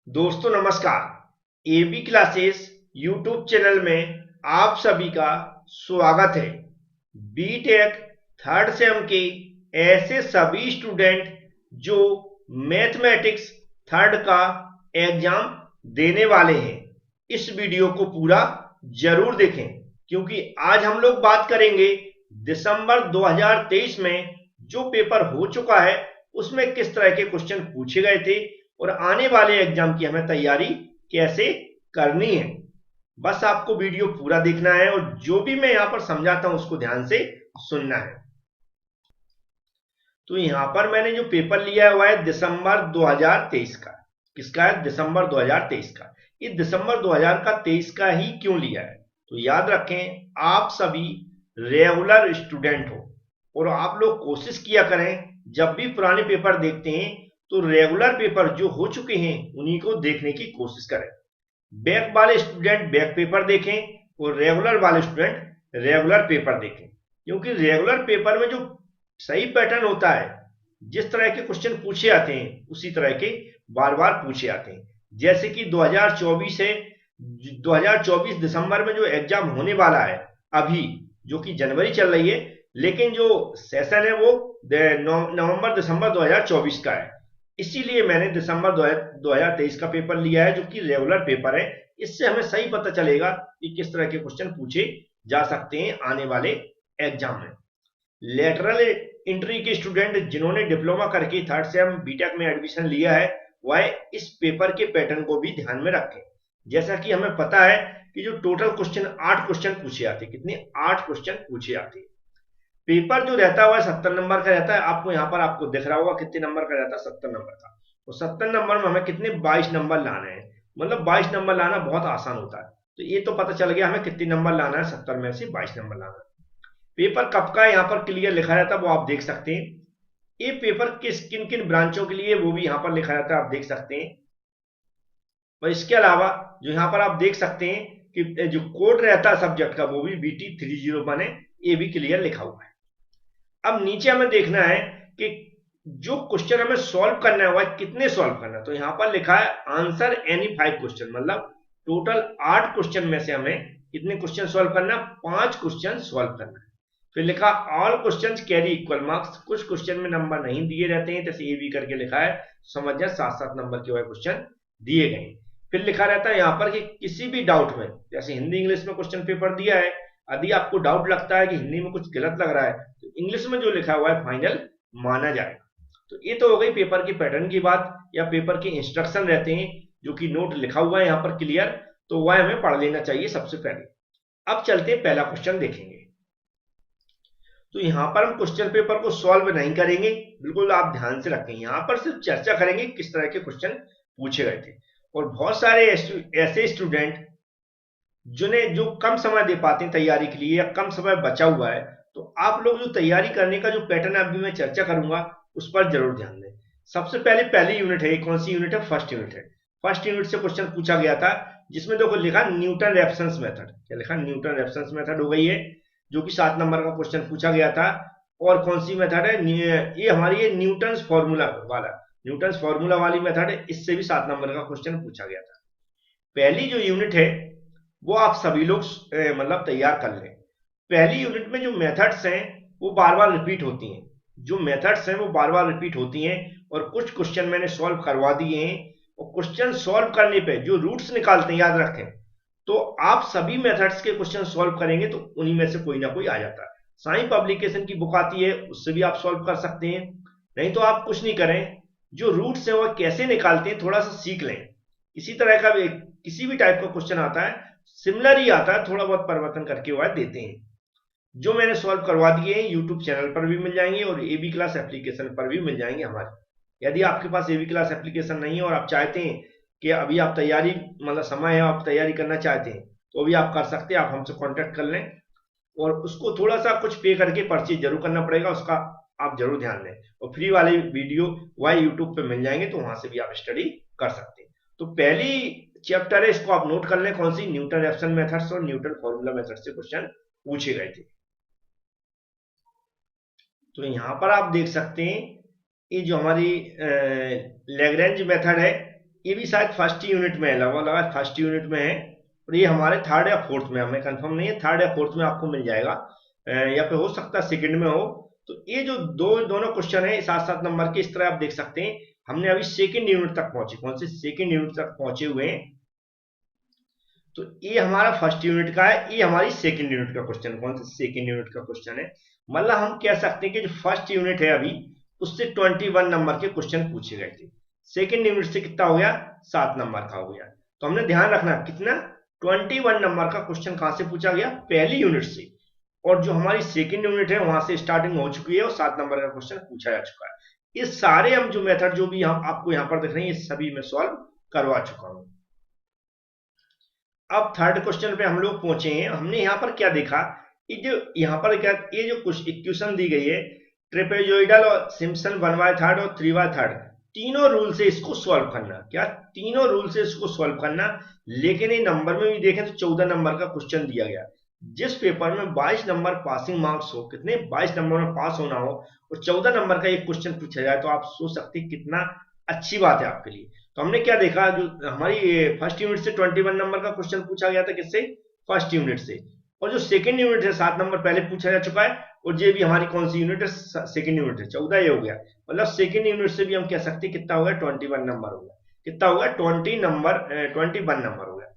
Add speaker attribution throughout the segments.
Speaker 1: दोस्तों नमस्कार। AB classes YouTube channel में आप सभी का स्वागत है। बीटेक थर्ड सेम के ऐसे सभी स्टूडेंट जो मैथमेटिक्स थर्ड का एग्जाम देने वाले हैं, इस वीडियो को पूरा जरूर देखें, क्योंकि आज हम लोग बात करेंगे दिसंबर 2023 में जो पेपर हो चुका है उसमें किस तरह के क्वेश्चन पूछे गए थे और आने वाले एग्जाम की हमें तैयारी कैसे करनी है। बस आपको वीडियो पूरा देखना है और जो भी मैं यहां पर समझाता हूं उसको ध्यान से सुनना है। तो यहां पर मैंने जो पेपर लिया हुआ है दिसंबर 2023 का। किसका है? दिसंबर 2023 का। ये दिसंबर 2023 का ही क्यों लिया है? तो याद रखें, आप सभी रेगुलर स्टूडेंट हो और आप लोग कोशिश किया करें जब भी पुराने पेपर देखते हैं तो रेगुलर पेपर जो हो चुके हैं उन्हीं को देखने की कोशिश करें। बैक वाले स्टूडेंट बैक पेपर देखें और रेगुलर वाले स्टूडेंट रेगुलर पेपर देखें, क्योंकि रेगुलर पेपर में जो सही पैटर्न होता है, जिस तरह के क्वेश्चन पूछे आते हैं उसी तरह के बार बार पूछे आते हैं। जैसे कि 2024 से 2024 दिसंबर में जो एग्जाम होने वाला है अभी, जो कि जनवरी चल रही है, लेकिन जो सेशन है वो नवंबर दिसंबर 2024 का है। इसीलिए मैंने दिसंबर 2023 का पेपर लिया है जो कि रेगुलर पेपर है। इससे हमें सही पता चलेगा कि किस तरह के क्वेश्चन पूछे जा सकते हैं आने वाले एग्जाम में। लेटरल एंट्री के स्टूडेंट जिन्होंने डिप्लोमा करके थर्ड सेम बीटेक में एडमिशन लिया है वह इस पेपर के पैटर्न को भी ध्यान में रखें। जैसा कि हमें पता है कि जो टोटल क्वेश्चन 8 क्वेश्चन पूछे आते हैं, कितने 8 क्वेश्चन पूछे आते हैं। पेपर जो रहता हुआ 70 नंबर का रहता है। आपको यहाँ पर आपको दिख रहा होगा कितने नंबर का रहता है, 70 नंबर का। तो 70 नंबर में हमें कितने 22 नंबर लाने हैं। मतलब 22 नंबर लाना बहुत आसान होता है। तो ये तो पता चल गया हमें कितने नंबर लाना है, 70 में से 22 नंबर लाना है। पेपर कब का यहाँ पर क्लियर लिखा रहता है वो आप देख सकते हैं। ये पेपर किस किन किन ब्रांचों के लिए वो भी यहाँ पर लिखा रहता है, आप देख सकते हैं। और इसके अलावा जो यहाँ पर आप देख सकते हैं कि जो कोड रहता है सब्जेक्ट का वो भी BT301 है, ये भी क्लियर लिखा हुआ है। अब नीचे हमें देखना है कि जो क्वेश्चन हमें सॉल्व करना है वह कितने सॉल्व करना है। तो यहां पर लिखा है आंसर एनी 5 क्वेश्चन, मतलब टोटल 8 क्वेश्चन में से हमें कितने क्वेश्चन सॉल्व करना है, 5 क्वेश्चन सॉल्व करना है। फिर लिखा all questions carry equal marks. कुछ क्वेश्चन में नंबर नहीं दिए रहते हैं, जैसे ये भी करके लिखा है, समझ जाए 7-7 नंबर के वह क्वेश्चन दिए गए। फिर लिखा रहता है यहाँ पर कि किसी भी डाउट में, जैसे हिंदी इंग्लिश में क्वेश्चन पेपर दिया है, यदि आपको डाउट लगता है कि हिंदी में कुछ गलत लग रहा है तो इंग्लिश में जो लिखा हुआ है फाइनल माना जाएगा। तो ये तो हो गई पेपर की पैटर्न की बात, या पेपर के इंस्ट्रक्शन रहते हैं जो कि नोट लिखा हुआ है यहाँ पर क्लियर, तो वह हमें पढ़ लेना चाहिए सबसे पहले। अब चलते हैं पहला क्वेश्चन देखेंगे। तो यहाँ पर हम क्वेश्चन पेपर को सॉल्व नहीं करेंगे, बिल्कुल आप ध्यान से रखें। यहाँ पर सिर्फ चर्चा करेंगे किस तरह के क्वेश्चन पूछे गए थे। और बहुत सारे ऐसे स्टूडेंट जिन्हें जो कम समय दे पाते हैं तैयारी के लिए या कम समय बचा हुआ है, तो आप लोग जो तैयारी करने का जो पैटर्न अभी मैं चर्चा करूंगा उस पर जरूर ध्यान दें। सबसे पहले पहली यूनिट है, कौन सी यूनिट है? फर्स्ट यूनिट है। फर्स्ट यूनिट से क्वेश्चन पूछा गया था जिसमें देखो लिखा न्यूटन रेफरेंस मेथड। क्या लिखा? न्यूटन रेफरेंस मेथड हो गई है, जो कि 7 नंबर का क्वेश्चन पूछा गया था। और कौन सी मेथड है? ये हमारी है न्यूटन फॉर्मूला वाला, न्यूटन फॉर्मूला वाली मेथड है। इससे भी 7 नंबर का क्वेश्चन पूछा गया था। पहली जो यूनिट है वो आप सभी लोग मतलब तैयार कर लें। पहली यूनिट में जो मेथड्स हैं वो बार बार रिपीट होती हैं, जो मेथड्स हैं वो बार बार रिपीट होती हैं, और कुछ क्वेश्चन मैंने सॉल्व करवा दिए हैं। और क्वेश्चन सॉल्व करने पे जो रूट्स निकालते हैं, याद रखें, तो आप सभी मेथड्स के क्वेश्चन सॉल्व करेंगे तो उन्हीं में से कोई ना कोई आ जाता है। साई पब्लिकेशन की बुक आती है, उससे भी आप सॉल्व कर सकते हैं। नहीं तो आप कुछ नहीं करें, जो रूट्स हैं वो कैसे निकालते हैं थोड़ा सा सीख लें। इसी तरह का किसी भी टाइप का क्वेश्चन आता है सिमिलर ही आता है, थोड़ा बहुत परिवर्तन करके वह देते हैं। जो मैंने सॉल्व करवा दिए हैं यूट्यूब चैनल पर भी मिल जाएंगे और एबी क्लास एप्लीकेशन पर भी मिल जाएंगे हमारे। यदि आपके पास एबी क्लास एप्लीकेशन नहीं है और आप चाहते हैं कि अभी आप तैयारी, मतलब समय है आप तैयारी करना चाहते हैं, तो अभी आप कर सकते हैं। आप हमसे कॉन्टेक्ट कर लें, और उसको थोड़ा सा कुछ पे करके परचेज जरूर करना पड़ेगा, उसका आप जरूर ध्यान दें। और फ्री वाले वीडियो वह यूट्यूब पे मिल जाएंगे, तो वहां से भी आप स्टडी कर सकते हैं। तो पहली चैप्टर है, इसको आप नोट कर लें, कौन सी? न्यूटन रेफरेंस मेथड्स और न्यूटन फॉर्मूला मेथड से क्वेश्चन पूछे गए थे। तो यहां पर आप देख सकते हैं ये जो हमारी लैग्रेंज मेथड है, ये भी शायद फर्स्ट यूनिट में है, लगभग लगा फर्स्ट यूनिट में है, और ये हमारे थर्ड या फोर्थ में, हमें कंफर्म नहीं है, थर्ड या फोर्थ में आपको मिल जाएगा, या फिर हो सकता है सेकंड में हो। तो ये जो दोनों क्वेश्चन है 7-7 नंबर के, इस तरह आप देख सकते हैं। हमने अभी सेकंड यूनिट तक पहुंचे, कौन से सेकंड यूनिट तक पहुंचे हुए हैं। तो ये हमारा फर्स्ट यूनिट का है, ये हमारी सेकंड यूनिट का क्वेश्चन, कौन सा सेकंड यूनिट का क्वेश्चन है। मतलब हम कह सकते हैं कि जो फर्स्ट यूनिट है अभी, उससे 21 नंबर के क्वेश्चन पूछे गए थे। सेकंड यूनिट से कितना हो गया, 7 नंबर का हो गया। तो हमने ध्यान रखना कितना, 21 नंबर का क्वेश्चन कहां से पूछा गया, पहली यूनिट से। और जो हमारी सेकंड यूनिट है वहां से स्टार्टिंग हो चुकी है और 7 नंबर का क्वेश्चन पूछा जा चुका है। ये सारे हम जो मेथड जो भी हम आपको यहाँ पर दिख रहे हैं, ये सभी मैं सॉल्व करवा चुका हूं। अब थर्ड क्वेश्चन पे हम लोग पहुंचे हैं। हमने यहाँ पर क्या देखा, ये जो यहाँ पर क्या, ये जो कुछ इक्वेशन दी गई है, ट्रेपेजोइडल और सिम्पसन 1/3 और 3/3, तीनों रूल से इसको सॉल्व करना। क्या, तीनों रूल से इसको सॉल्व करना। लेकिन ये नंबर में भी देखें तो 14 नंबर का क्वेश्चन दिया गया। जिस पेपर में 22 नंबर पासिंग मार्क्स हो, कितने 22 नंबर में पास होना हो, और 14 नंबर का एक क्वेश्चन पूछा जाए, तो आप सोच सकते हैं कितना अच्छी बात है आपके लिए। तो हमने क्या देखा, जो हमारी फर्स्ट यूनिट से 21 नंबर का क्वेश्चन पूछा गया था, किससे, फर्स्ट यूनिट से। और जो सेकंड यूनिट है 7 नंबर पहले पूछा जा चुका है, और ये भी हमारी कौन सी यूनिट है, सेकंड यूनिट है, 14 ये हो गया। मतलब सेकंड यूनिट से भी हम कह सकते हैं कितना होगा, 21 नंबर होगा। कितना होगा, 21 नंबर हो गया।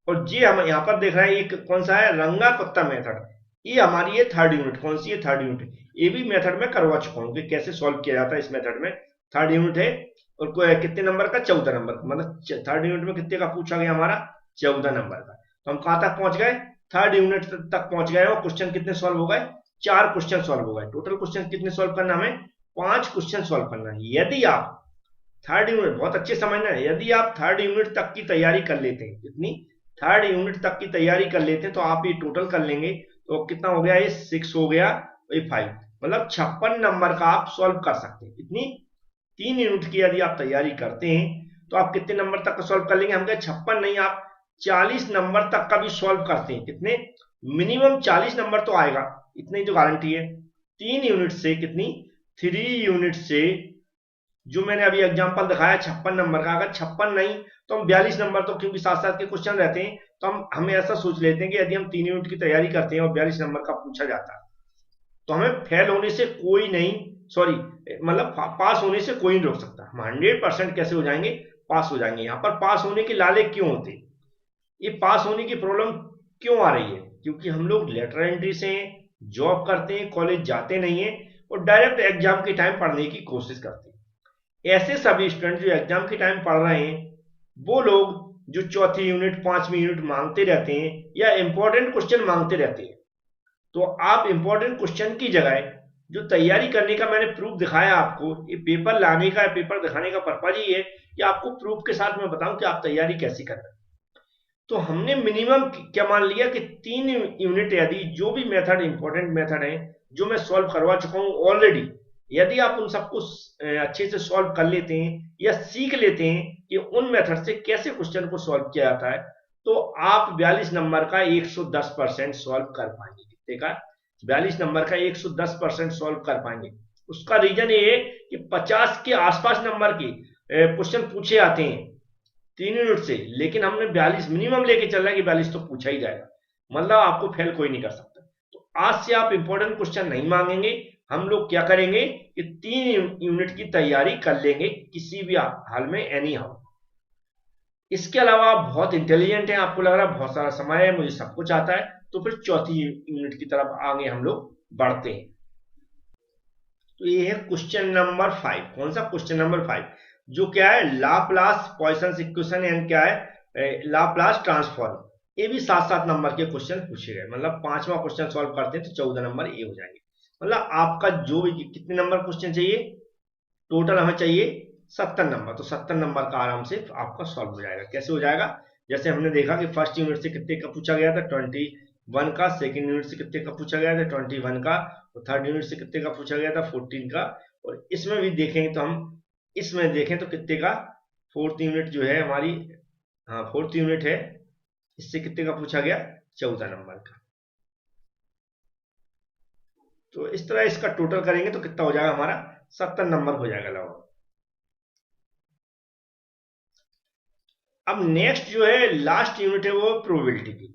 Speaker 1: और ये हम यहाँ पर देख रहे हैं, एक कौन सा है, रंगा कुत्ता मेथड। ये हमारी ये थर्ड यूनिट, कौन सी है, थर्ड यूनिट। ये भी मेथड में करवा चुका हूँ कि कैसे सॉल्व किया जाता है इस मेथड में। थर्ड यूनिट है, और कितने नंबर का, 14 नंबर का। मतलब थर्ड यूनिट में कितने का पूछा गया, हमारा 14 नंबर का। तो हम कहां तक पहुंच गए, थर्ड यूनिट तक पहुंच गए, और क्वेश्चन कितने सॉल्व हो गए, 4 क्वेश्चन सॉल्व हो गए। टोटल क्वेश्चन कितने सॉल्व करना, हमें 5 क्वेश्चन सॉल्व करना है। यदि आप थर्ड यूनिट, बहुत अच्छे समझना है, यदि आप थर्ड यूनिट तक की तैयारी कर लेते हैं, कितनी, थर्ड यूनिट तक की तैयारी कर लेते हैं, तो आप ये टोटल कर लेंगे तो कितना हो गया, ये 6 हो गया, ये 5, मतलब 56 नंबर का आप सॉल्व कर सकते हैं। इतनी 3 यूनिट की यदि आप तैयारी करते हैं, तो आप कितने नंबर तक का सॉल्व कर लेंगे, हम कहे 56 नहीं, आप 40 नंबर तक का भी सॉल्व करते हैं, कितने, मिनिमम 40 नंबर तो आएगा, इतनी तो गारंटी है। 3 यूनिट से कितनी, 3 यूनिट से, जो मैंने अभी एग्जांपल दिखाया 56 नंबर का, अगर 56 नहीं तो हम 42 नंबर, तो क्योंकि साथ साथ के क्वेश्चन रहते हैं, तो हमें ऐसा सोच लेते हैं कि यदि हम 3 यूनिट की तैयारी करते हैं और 42 नंबर का पूछा जाता है, तो हमें फेल होने से कोई नहीं, सॉरी, मतलब पास होने से कोई नहीं रोक सकता। हम 100% कैसे हो जाएंगे, पास हो जाएंगे। यहाँ पर पास होने के लाले क्यों होते, ये पास होने की प्रॉब्लम क्यों आ रही है, क्योंकि हम लोग लेटर एंट्री से हैं, जॉब करते हैं, कॉलेज जाते नहीं है, और डायरेक्ट एग्जाम के टाइम पढ़ने की कोशिश करते हैं। ऐसे सभी स्टूडेंट जो एग्जाम के टाइम पढ़ रहे हैं, वो लोग जो चौथी यूनिट, 5वीं यूनिट मांगते रहते हैं, या इंपॉर्टेंट क्वेश्चन मांगते रहते हैं, तो आप इंपॉर्टेंट क्वेश्चन की जगह जो तैयारी करने का मैंने प्रूफ दिखाया आपको, ये पेपर लाने का, पेपर दिखाने का पर्पज ही है कि आपको प्रूफ के साथ मैं बताऊं कि आप तैयारी कैसी कर रहे हैं। तो हमने मिनिमम क्या मान लिया कि 3 यूनिट, यदि जो भी मेथड, इंपॉर्टेंट मेथड है, जो मैं सॉल्व करवा चुका हूं ऑलरेडी, यदि आप उन सबको अच्छे से सॉल्व कर लेते हैं, या सीख लेते हैं कि उन मेथड से कैसे क्वेश्चन को सॉल्व किया जाता है, तो आप 42 नंबर का 110% सॉल्व कर पाएंगे। कितने का, 42 नंबर का 110% सॉल्व कर पाएंगे। उसका रीजन ये है कि 50 के आसपास नंबर के क्वेश्चन पूछे आते हैं 3 यूनिट से, लेकिन हमने 42 मिनिमम लेके चल रहा है कि 42 तो पूछा ही जाएगा, मतलब आपको फेल कोई नहीं कर सकता। तो आज से आप इंपॉर्टेंट क्वेश्चन नहीं मांगेंगे, हम लोग क्या करेंगे कि 3 यूनिट की तैयारी कर लेंगे किसी भी हाल में, एनी हाउ। इसके अलावा आप बहुत इंटेलिजेंट हैं, आपको लग रहा है बहुत सारा समय है, मुझे सब कुछ आता है, तो फिर चौथी यूनिट की तरफ आगे हम लोग बढ़ते हैं। तो ये है क्वेश्चन नंबर 5। कौन सा, क्वेश्चन नंबर 5, जो क्या है, लाप्लास पॉइसन इक्वेशन एंड क्या है, लाप्लास ट्रांसफॉर्म। ये भी 7-7 नंबर के क्वेश्चन पूछे गए, मतलब 5वां क्वेश्चन सॉल्व करते हैं तो 14 नंबर ये हो जाएंगे। मतलब आपका जो भी, कितने नंबर क्वेश्चन चाहिए, टोटल हमें चाहिए 70 नंबर, तो 70 नंबर का आराम से आपका सॉल्व हो जाएगा। कैसे हो जाएगा, जैसे हमने देखा कि फर्स्ट यूनिट से कितने का पूछा गया था, 21 का, सेकंड यूनिट से कितने का पूछा गया था, 21 का, और थर्ड यूनिट से कितने का पूछा गया था, 14 का। और इसमें भी देखेंगे तो हम, इसमें देखें तो कितने का, फोर्थ यूनिट जो है हमारी, हाँ फोर्थ यूनिट है, इससे कितने का पूछा गया, 14 नंबर का। तो इस तरह इसका टोटल करेंगे तो कितना हो जाएगा हमारा, 70 नंबर हो जाएगा लगभग। अब नेक्स्ट जो है लास्ट यूनिट है वो प्रोबेबिलिटी की।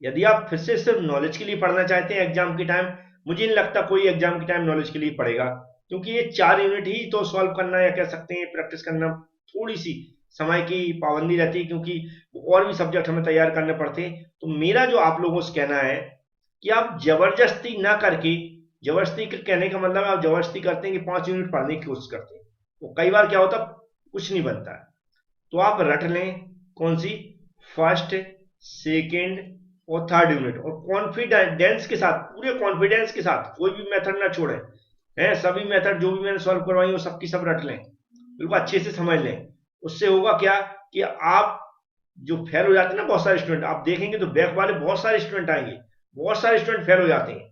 Speaker 1: यदि आप फिर से सिर्फ नॉलेज के लिए पढ़ना चाहते हैं एग्जाम के टाइम, मुझे नहीं लगता कोई एग्जाम के टाइम नॉलेज के लिए पढ़ेगा, क्योंकि ये 4 यूनिट ही तो सॉल्व करना या कह सकते हैं प्रैक्टिस करना, थोड़ी सी समय की पाबंदी रहती है क्योंकि और भी सब्जेक्ट हमें तैयार करने पड़ते हैं। तो मेरा जो आप लोगों से कहना है कि आप जबरदस्ती ना करके, जबरदस्ती कहने का मतलब आप जबरदस्ती करते हैं कि 5 यूनिट पढ़ने की कोशिश करते हैं, तो कई बार क्या होता कुछ नहीं बनता है। तो आप रट लें कौन सी, फर्स्ट, सेकेंड और थर्ड यूनिट, और कॉन्फिडेंस के साथ, पूरे कॉन्फिडेंस के साथ, कोई भी मेथड ना छोड़े हैं, सभी मेथड जो भी मैंने सॉल्व करवाई वो सबकी सब रट लें, बिल्कुल अच्छे से समझ लें। उससे होगा क्या कि आप जो फेल हो जाते हैं ना बहुत सारे स्टूडेंट, आप देखेंगे तो बैक वाले बहुत सारे स्टूडेंट आएंगे, बहुत सारे स्टूडेंट फेल हो जाते हैं,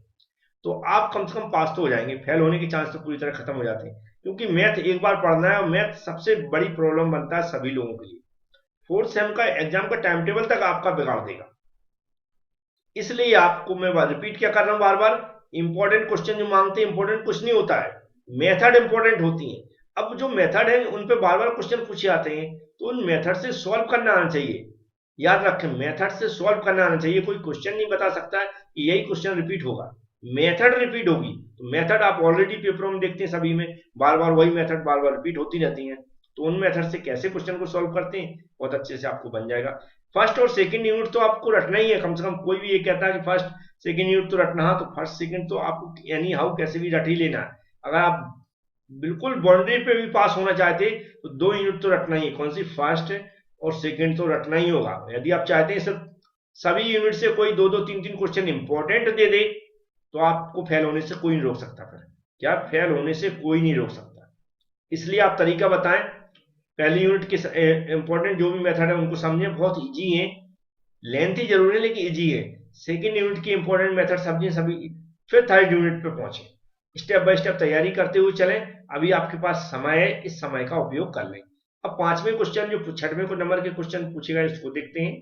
Speaker 1: तो आप कम से कम पास तो हो जाएंगे, फेल होने के चांस तो पूरी तरह खत्म हो जाते हैं। क्योंकि मैथ एक बार पढ़ना है और मैथ सबसे बड़ी प्रॉब्लम बनता है सभी लोगों के लिए, फोर्थ सेम का एग्जाम का टाइम टेबल तक आपका बिगाड़ देगा। इसलिए आपको मैं रिपीट क्या कर रहा हूं बार बार, इंपॉर्टेंट क्वेश्चन जो मांगते हैं, इंपॉर्टेंट कुछ नहीं होता है, मेथड इंपॉर्टेंट होती है। अब जो मेथड है उन पे बार बार क्वेश्चन पूछे जाते हैं, तो उन मेथड से सॉल्व करना आना चाहिए। याद रखें, मेथड से सॉल्व करना आना चाहिए। कोई क्वेश्चन नहीं बता सकता कि यही क्वेश्चन रिपीट होगा, मेथड रिपीट होगी। तो मेथड आप ऑलरेडी पेपरों में देखते हैं, सभी में बार बार वही मेथड बार बार रिपीट होती रहती है, तो उन मेथड से कैसे क्वेश्चन को सॉल्व करते हैं बहुत अच्छे से आपको बन जाएगा। फर्स्ट और सेकंड यूनिट तो आपको रटना ही है, कम से कम कोई भी ये कहता है कि फर्स्ट सेकंड यूनिट तो रटना है, तो फर्स्ट सेकंड तो आपको यानी हाउ कैसे भी रट ही लेना है। अगर आप बिल्कुल बाउंड्री पे भी पास होना चाहते तो 2 यूनिट तो रटना ही है, कौन सी, फर्स्ट और सेकंड तो रटना ही होगा। यदि आप चाहते हैं सिर्फ सभी यूनिट से कोई 2-2 3-3 क्वेश्चन इंपॉर्टेंट दे दे, तो आपको फेल होने से कोई नहीं रोक सकता। फिर क्या, फेल होने से कोई नहीं रोक सकता। इसलिए आप तरीका बताएं, पहली यूनिट के इंपॉर्टेंट जो भी मेथड है उनको समझें, बहुत इजी है, लेंथी जरूर है लेकिन इजी है। सेकेंड यूनिट की इंपॉर्टेंट मेथड समझें सभी, फिर थर्ड यूनिट पे पहुंचे, स्टेप बाय स्टेप तैयारी करते हुए चलें। अभी आपके पास समय है, इस समय का उपयोग कर लें। अब 5वें क्वेश्चन जो 6वें नंबर के क्वेश्चन पूछेगा इसको देखते हैं।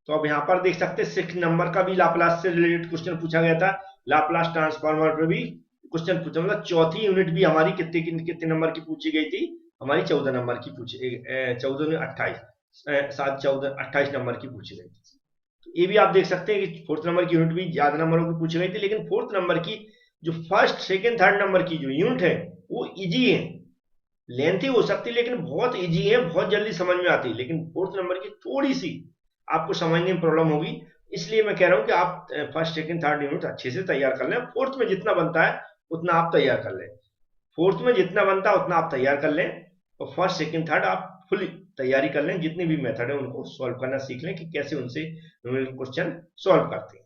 Speaker 1: तो अब यहाँ पर देख सकते हैं 6 नंबर का भी लाप्लास से रिलेटेड क्वेश्चन पूछा गया था, लाप्लास ट्रांसफॉर्मर पे भी क्वेश्चन पूछा, मतलब चौथी यूनिट भी हमारी कितने नंबर की पूछी गई थी, हमारी 14 नंबर की पूछी, 14 में 28, 7 14 28 नंबर की पूछी गई थी। तो ये भी आप देख सकते हैं कि फोर्थ नंबर की यूनिट भी ज्यादा नंबरों की पूछी गई थी, लेकिन फोर्थ नंबर की जो फर्स्ट सेकेंड थर्ड नंबर की जो यूनिट है वो इजी है, लेंथी हो सकती है लेकिन बहुत इजी है, बहुत जल्दी समझ में आती है। लेकिन फोर्थ नंबर की थोड़ी सी आपको समझने में प्रॉब्लम होगी, इसलिए मैं कह रहा हूं कि आप फर्स्ट सेकंड थर्ड यूनिट अच्छे से तैयार कर लें, फोर्थ में जितना बनता है उतना आप तैयार कर लें, फोर्थ में जितना बनता है उतना आप तैयार कर लें, और फर्स्ट सेकंड थर्ड आप फुल तैयारी कर लें, जितने भी मेथड है उनको सॉल्व करना सीख लें कि कैसे उनसे क्वेश्चन सॉल्व करते हैं।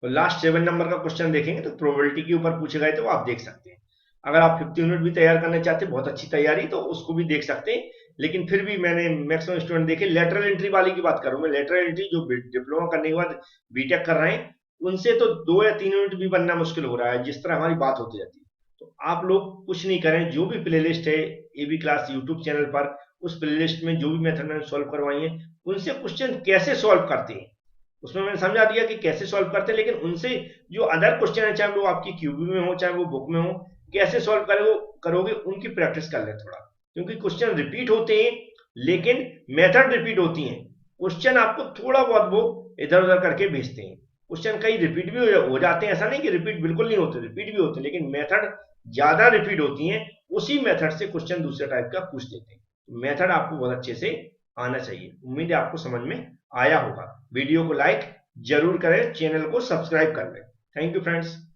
Speaker 1: तो लास्ट 7 नंबर का क्वेश्चन देखेंगे तो प्रोबेबिलिटी के ऊपर पूछे गए थे, वो आप देख सकते हैं। अगर आप 50 यूनिट भी तैयार करना चाहते हैं, बहुत अच्छी तैयारी, तो उसको भी देख सकते हैं। लेकिन फिर भी मैंने मैक्सिमम स्टूडेंट देखे, लेटरल एंट्री वाली की बात करूं मैं, लेटरल एंट्री जो डिप्लोमा करने के बाद बीटेक कर रहे हैं, उनसे तो 2 या 3 यूनिट भी बनना मुश्किल हो रहा है, जिस तरह हमारी बात होती रहती है। तो आप लोग कुछ नहीं करें, जो भी प्लेलिस्ट है एबी क्लास यूट्यूब चैनल पर, उस प्लेलिस्ट में जो भी मेथड मैंने सॉल्व करवाई है, उनसे क्वेश्चन कैसे सॉल्व करते हैं उसमें मैंने समझा दिया कि कैसे सॉल्व करते हैं। लेकिन उनसे जो अदर क्वेश्चन है, चाहे वो आपकी क्यूबी में हो चाहे वो बुक में हो, कैसे सॉल्व करोगे उनकी प्रैक्टिस कर लें थोड़ा, क्योंकि क्वेश्चन रिपीट होते हैं लेकिन मेथड रिपीट होती हैं। क्वेश्चन आपको थोड़ा बहुत वो इधर उधर करके भेजते हैं, क्वेश्चन कई रिपीट भी हो जाते हैं, ऐसा नहीं कि रिपीट बिल्कुल नहीं होते, रिपीट भी होते हैं, लेकिन मेथड ज्यादा रिपीट होती हैं, उसी मेथड से क्वेश्चन दूसरे टाइप का पूछ देते हैं। मेथड आपको बहुत अच्छे से आना चाहिए। उम्मीद है आपको समझ में आया होगा। वीडियो को लाइक जरूर करें, चैनल को सब्सक्राइब कर लें। Thank you friends.